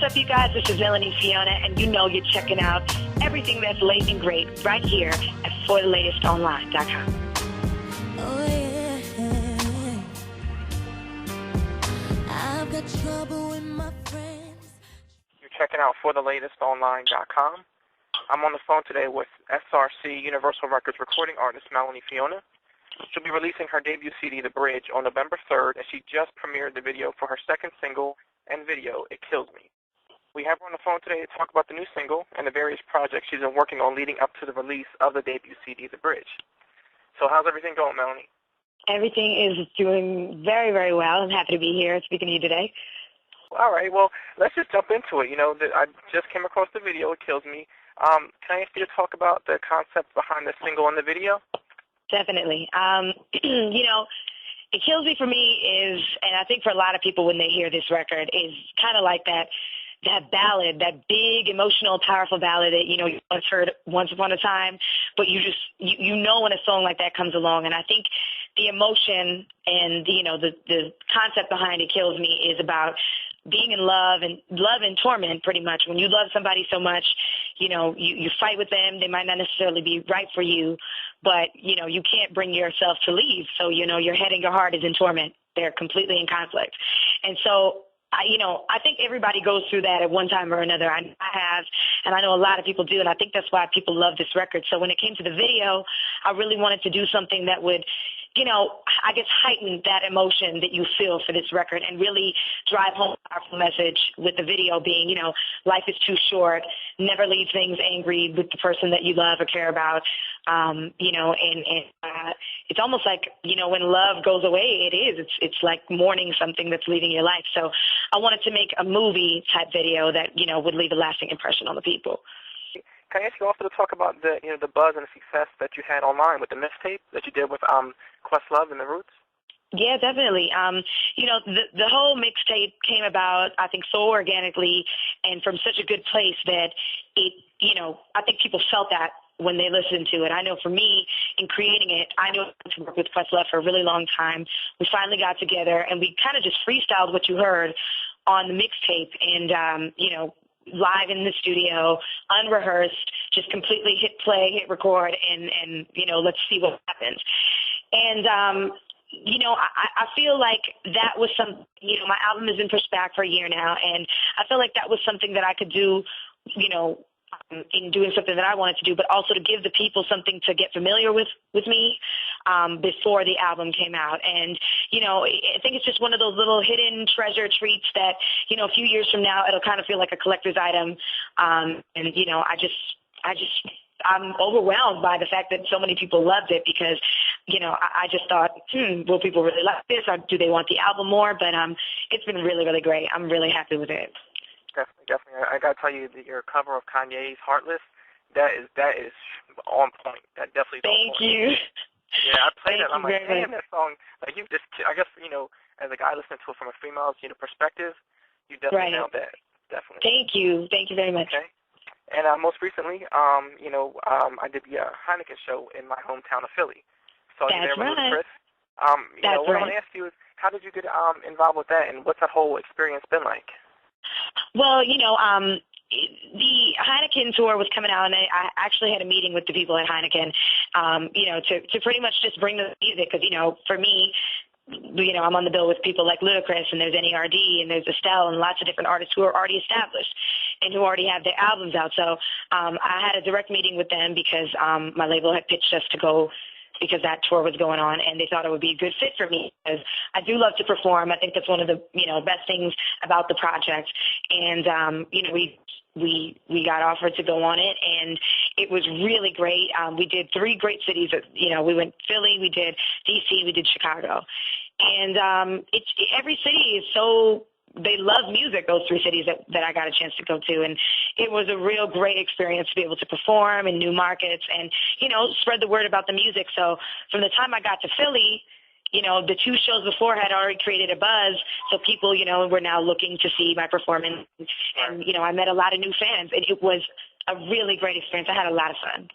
What's up, you guys? This is Melanie Fiona, and you know you're checking out everything that's late and great right here at ForTheLatestOnline.com. Oh, yeah. I've got trouble with my friends. You're checking out ForTheLatestOnline.com. I'm on the phone today with SRC Universal Records recording artist Melanie Fiona. She'll be releasing her debut CD, The Bridge, on November 3rd, and she just premiered the video for her second single and video, It Kills Me. We have her on the phone today to talk about the new single and the various projects she's been working on leading up to the release of the debut CD, The Bridge. So how's everything going, Melanie? Everything is doing very, very well. I'm happy to be here speaking to you today. All right, well, let's just jump into it. You know, I just came across the video, It Kills Me. Can I ask you to talk about the concept behind the single and the video? Definitely. You know, It Kills Me for me is, and I think for a lot of people when they hear this record, is kind of like that ballad, that big, emotional, powerful ballad that, you know, you once heard once upon a time, but you know when a song like that comes along. And I think the emotion and, the concept behind It Kills Me is about being in love and torment, pretty much. When you love somebody so much, you know, you fight with them. They might not necessarily be right for you, but, you know, you can't bring yourself to leave. So, you know, your head and your heart is in torment. They're completely in conflict. And so, I think everybody goes through that at one time or another. I have, and I know a lot of people do, and I think that's why people love this record. So when it came to the video, I really wanted to do something that would, you know, I guess heighten that emotion that you feel for this record and really drive home a powerful message with the video being, you know, life is too short, never leave things angry with the person that you love or care about, you know, and it's almost like, you know, when love goes away, it's like mourning something that's leaving your life. So I wanted to make a movie type video that, you know, would leave a lasting impression on the people. Can I ask you also to talk about the buzz and the success that you had online with the mixtape that you did with QuestLove and The Roots? Yeah, definitely. You know, the whole mixtape came about, I think, so organically and from such a good place that it, you know, I think people felt that when they listened to it. I know for me, in creating it, I knew I wanted to work with QuestLove for a really long time. We finally got together, and we kind of just freestyled what you heard on the mixtape and, you know, live in the studio, unrehearsed, just completely hit play, hit record, and you know, let's see what happens. And, you know, I feel like that was you know, my album has been pushed back for a year now, and I feel like that was something that I could do, you know, in doing something that I wanted to do, but also to give the people something to get familiar with me before the album came out. And, you know, I think it's just one of those little hidden treasure treats that, you know, a few years from now, it'll kind of feel like a collector's item. And, you know, I'm overwhelmed by the fact that so many people loved it because, you know, I just thought, will people really like this, or do they want the album more? But it's been really, really great. I'm really happy with it. Definitely. I gotta tell you that your cover of Kanye's "Heartless," that is on point. That definitely is on point. Thank you. Yeah, I played that. I'm like, damn, that song. Like you just, I guess, you know, as a guy listening to it from a female's, you know, perspective, you definitely nailed that. Definitely. Thank you. Thank you very much. Okay. And most recently, you know, I did the Heineken show in my hometown of Philly. So That's you there with right. Chris. You know, what I want to ask you is, how did you get involved with that, and what's that whole experience been like? Well, you know, the Heineken tour was coming out, and I actually had a meeting with the people at Heineken, you know, to pretty much just bring the music, because, you know, for me, you know, I'm on the bill with people like Ludacris, and there's NERD, and there's Estelle, and lots of different artists who are already established and who already have their albums out. So I had a direct meeting with them because my label had pitched us to go because that tour was going on, and they thought it would be a good fit for me because I do love to perform. I think that's one of the, you know, best things about the project. And, you know, we got offered to go on it, and it was really great. We did 3 great cities. You know, we went Philly, we did D.C., we did Chicago. And every city is so, they love music, those 3 cities that I got a chance to go to. And it was a real great experience to be able to perform in new markets and, you know, spread the word about the music. So from the time I got to Philly, you know, the 2 shows before had already created a buzz. So people, you know, were now looking to see my performance. And, you know, I met a lot of new fans, and it was a really great experience. I had a lot of fun.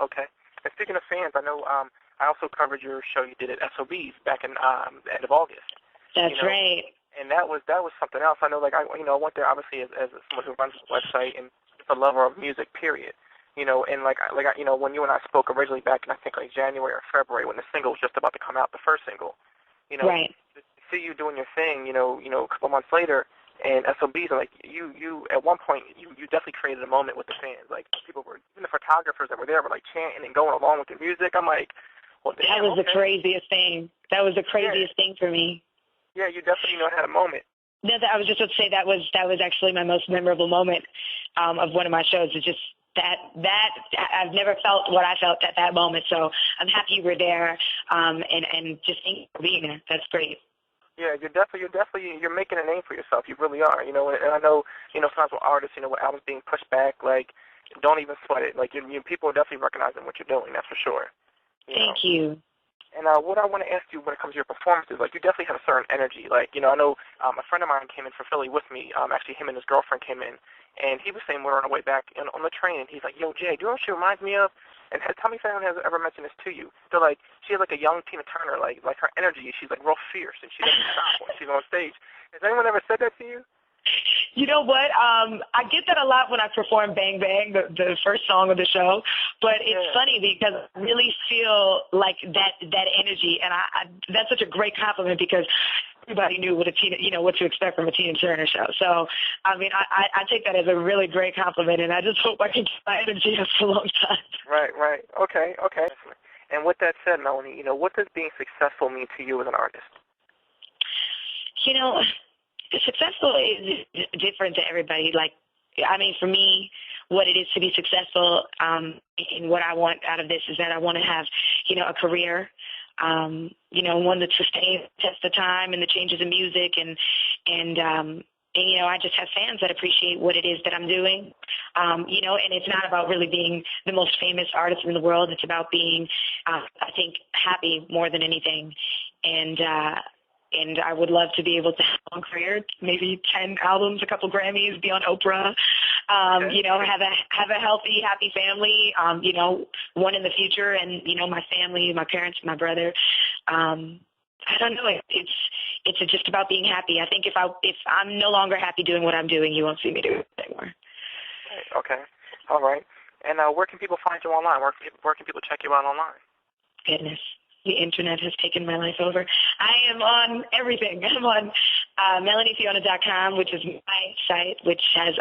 Okay. And speaking of fans, I know I also covered your show you did at SOBs back in the end of August. That's right. And that was something else. I know, like I went there obviously as someone who runs the website and just a lover of music, period. And when you and I spoke originally back in I think like January or February when the single was just about to come out, the first single, right. To see you doing your thing, a couple months later, and SOBs, like you at one point you definitely created a moment with the fans. Like people were, even the photographers that were there were like chanting and going along with the music. I'm like, well, damn, that was the craziest thing. That was the craziest thing for me. Yeah, you definitely had a moment. No, I was just about to say that was actually my most memorable moment of one of my shows. It's just that I've never felt what I felt at that moment. So I'm happy you were there, and just thank you for being there. That's great. Yeah, you're making a name for yourself. You really are. And I know, sometimes with artists, with albums being pushed back, like, don't even sweat it. Like, people are definitely recognizing what you're doing. That's for sure. Thank you. And what I want to ask you when it comes to your performances, like, you definitely have a certain energy. Like, I know a friend of mine came in from Philly with me. Actually, him and his girlfriend came in, and he was saying we're on our way back on the train, and he's like, yo, Jay, do you know what she reminds me of? And tell me if anyone has ever mentioned this to you. They're like, she has like a young Tina Turner, like her energy. She's like real fierce, and she doesn't stop when she's on stage. Has anyone ever said that to you? You know what? I get that a lot when I perform Bang Bang, the first song of the show. But it's funny because I really feel like that energy, and that's such a great compliment because everybody knew what what to expect from a Tina Turner show. So, I mean, I take that as a really great compliment, and I just hope I can keep my energy up for a long time. Right. Okay. And with that said, Melanie, what does being successful mean to you as an artist? Successful is different to everybody. Like, I mean, for me, what it is to be successful, and what I want out of this is that I want to have, a career, one that's sustained the test of time and the changes in music, and I just have fans that appreciate what it is that I'm doing, and it's not about really being the most famous artist in the world. It's about being, I think, happy more than anything, and I would love to be able to have a long career, maybe 10 albums, a couple Grammys, be on Oprah, have a healthy, happy family, one in the future, and, my family, my parents, my brother. I don't know. It's just about being happy. I think if I'm no longer happy doing what I'm doing, you won't see me do it anymore. Okay. All right. And where can people find you online? Where can people check you out online? Goodness. The internet has taken my life over. I am on everything. I'm on MelanieFiona.com, which is my site, which has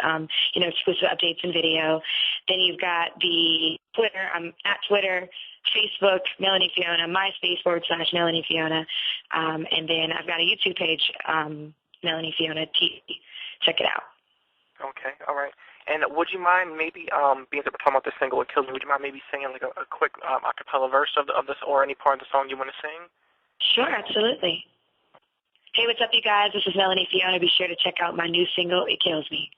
exclusive updates and video. Then you've got the Twitter. I'm at Twitter, Facebook, Melanie Fiona, MySpace/Melanie Fiona, and then I've got a YouTube page, Melanie Fiona TV. Check it out. Okay. All right. And would you mind maybe, being that we're talking about the single, It Kills Me, would you mind maybe singing like a quick a cappella verse of this, or any part of the song you want to sing? Sure, absolutely. Hey, what's up, you guys? This is Melanie Fiona. Be sure to check out my new single, It Kills Me.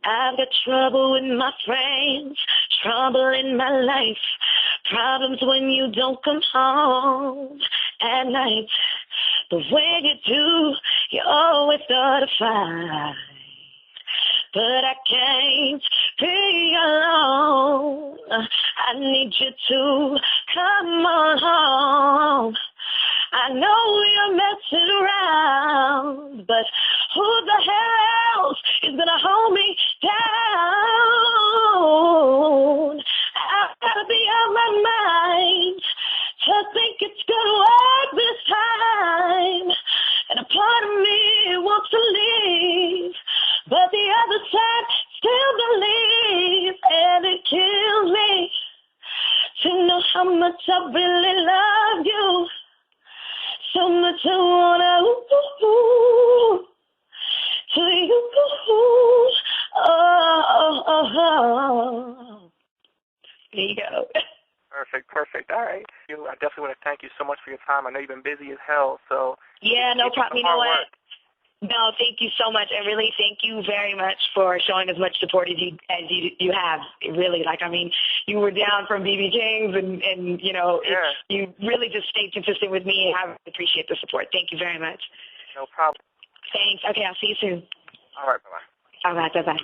I've got trouble with my friends, trouble in my life, problems when you don't come home at night. But when you do, you always start a fight. But I can't be alone. I need you to come on home. I know you're messing around, but who the hell else is gonna hold me down? I've gotta be out my mind to think it's gonna work this time. And a part of me wants to leave, but the other side still believes, and it kills me to know how much I really love you. So much I wanna to you. Oh. There you go. Perfect. All right. I definitely want to thank you so much for your time. I know you've been busy as hell, so yeah, no problem. You know what? No, thank you so much, and really thank you very much for showing as much support as you have. Really, you were down from BB King's, and you really just stayed consistent with me, and I appreciate the support. Thank you very much. No problem. Thanks. Okay, I'll see you soon. All right, bye-bye. All right, bye-bye.